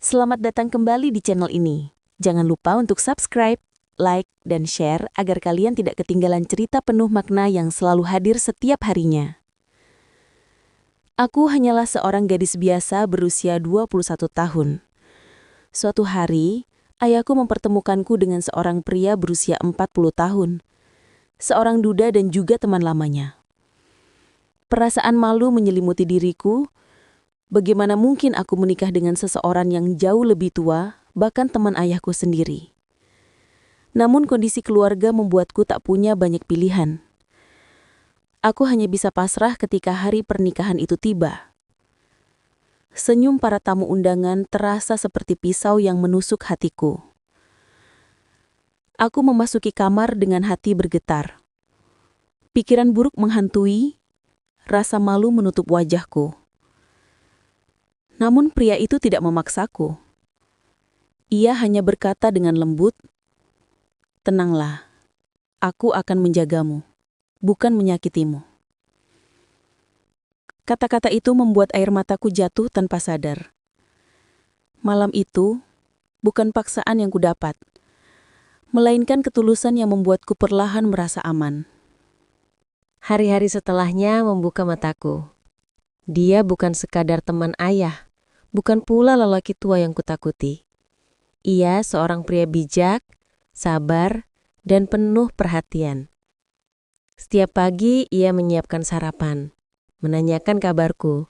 Selamat datang kembali di channel ini. Jangan lupa untuk subscribe, like, dan share agar kalian tidak ketinggalan cerita penuh makna yang selalu hadir setiap harinya. Aku hanyalah seorang gadis biasa berusia 21 tahun. Suatu hari, ayahku mempertemukanku dengan seorang pria berusia 40 tahun. Seorang duda dan juga teman lamanya. Perasaan malu menyelimuti diriku. Bagaimana mungkin aku menikah dengan seseorang yang jauh lebih tua, bahkan teman ayahku sendiri. Namun kondisi keluarga membuatku tak punya banyak pilihan. Aku hanya bisa pasrah ketika hari pernikahan itu tiba. Senyum para tamu undangan terasa seperti pisau yang menusuk hatiku. Aku memasuki kamar dengan hati bergetar. Pikiran buruk menghantui, rasa malu menutup wajahku. Namun pria itu tidak memaksaku. Ia hanya berkata dengan lembut, "Tenanglah, aku akan menjagamu, bukan menyakitimu." Kata-kata itu membuat air mataku jatuh tanpa sadar. Malam itu, bukan paksaan yang kudapat, melainkan ketulusan yang membuatku perlahan merasa aman. Hari-hari setelahnya membuka mataku. Dia bukan sekadar teman ayah, bukan pula lelaki tua yang kutakuti. Ia seorang pria bijak, sabar, dan penuh perhatian. Setiap pagi ia menyiapkan sarapan, menanyakan kabarku,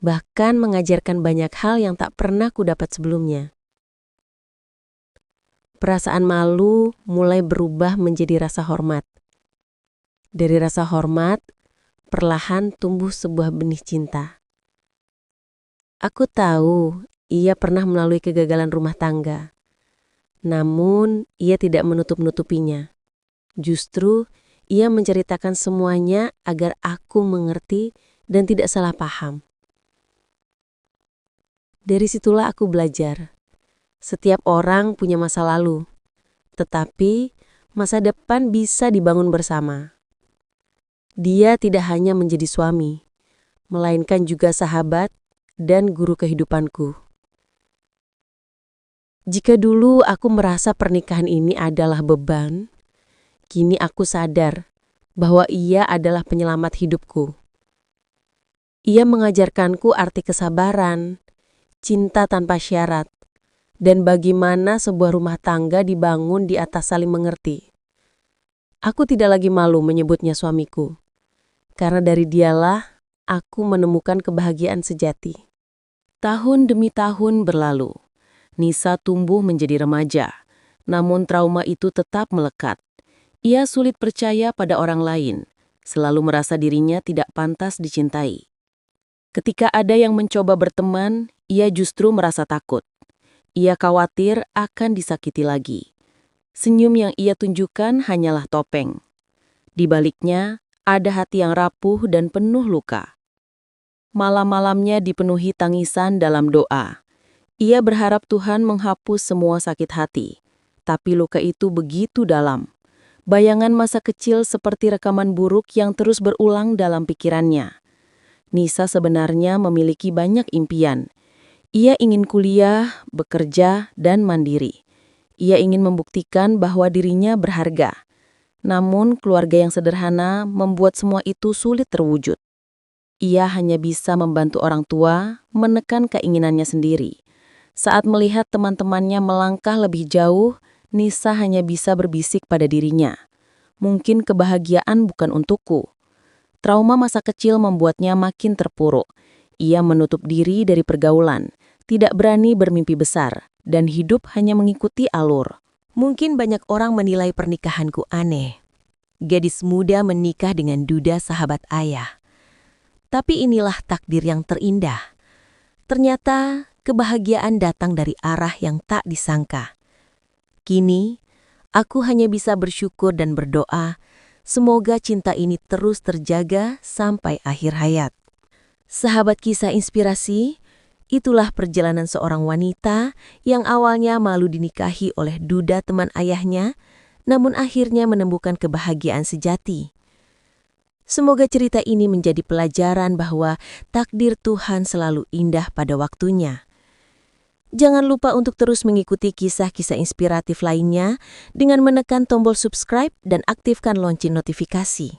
bahkan mengajarkan banyak hal yang tak pernah kudapat sebelumnya. Perasaan malu mulai berubah menjadi rasa hormat. Dari rasa hormat, perlahan tumbuh sebuah benih cinta. Aku tahu ia pernah melalui kegagalan rumah tangga. Namun, ia tidak menutup-nutupinya. Justru, ia menceritakan semuanya agar aku mengerti dan tidak salah paham. Dari situlah aku belajar. Setiap orang punya masa lalu, tetapi masa depan bisa dibangun bersama. Dia tidak hanya menjadi suami, melainkan juga sahabat dan guru kehidupanku. Jika dulu aku merasa pernikahan ini adalah beban, kini aku sadar bahwa ia adalah penyelamat hidupku. Ia mengajarkanku arti kesabaran, cinta tanpa syarat, dan bagaimana sebuah rumah tangga dibangun di atas saling mengerti. Aku tidak lagi malu menyebutnya suamiku, karena dari dialah aku menemukan kebahagiaan sejati. Tahun demi tahun berlalu. Nisa tumbuh menjadi remaja, namun trauma itu tetap melekat. Ia sulit percaya pada orang lain, selalu merasa dirinya tidak pantas dicintai. Ketika ada yang mencoba berteman, ia justru merasa takut. Ia khawatir akan disakiti lagi. Senyum yang ia tunjukkan hanyalah topeng. Di baliknya, ada hati yang rapuh dan penuh luka. Malam-malamnya dipenuhi tangisan dalam doa. Ia berharap Tuhan menghapus semua sakit hati, tapi luka itu begitu dalam. Bayangan masa kecil seperti rekaman buruk yang terus berulang dalam pikirannya. Nisa sebenarnya memiliki banyak impian. Ia ingin kuliah, bekerja, dan mandiri. Ia ingin membuktikan bahwa dirinya berharga. Namun keluarga yang sederhana membuat semua itu sulit terwujud. Ia hanya bisa membantu orang tua menekan keinginannya sendiri. Saat melihat teman-temannya melangkah lebih jauh, Nisa hanya bisa berbisik pada dirinya. Mungkin kebahagiaan bukan untukku. Trauma masa kecil membuatnya makin terpuruk. Ia menutup diri dari pergaulan, tidak berani bermimpi besar, dan hidup hanya mengikuti alur. Mungkin banyak orang menilai pernikahanku aneh. Gadis muda menikah dengan duda sahabat ayah. Tapi inilah takdir yang terindah. Ternyata kebahagiaan datang dari arah yang tak disangka. Kini, aku hanya bisa bersyukur dan berdoa, semoga cinta ini terus terjaga sampai akhir hayat. Sahabat kisah inspirasi, itulah perjalanan seorang wanita yang awalnya malu dinikahi oleh duda teman ayahnya, namun akhirnya menemukan kebahagiaan sejati. Semoga cerita ini menjadi pelajaran bahwa takdir Tuhan selalu indah pada waktunya. Jangan lupa untuk terus mengikuti kisah-kisah inspiratif lainnya dengan menekan tombol subscribe dan aktifkan lonceng notifikasi.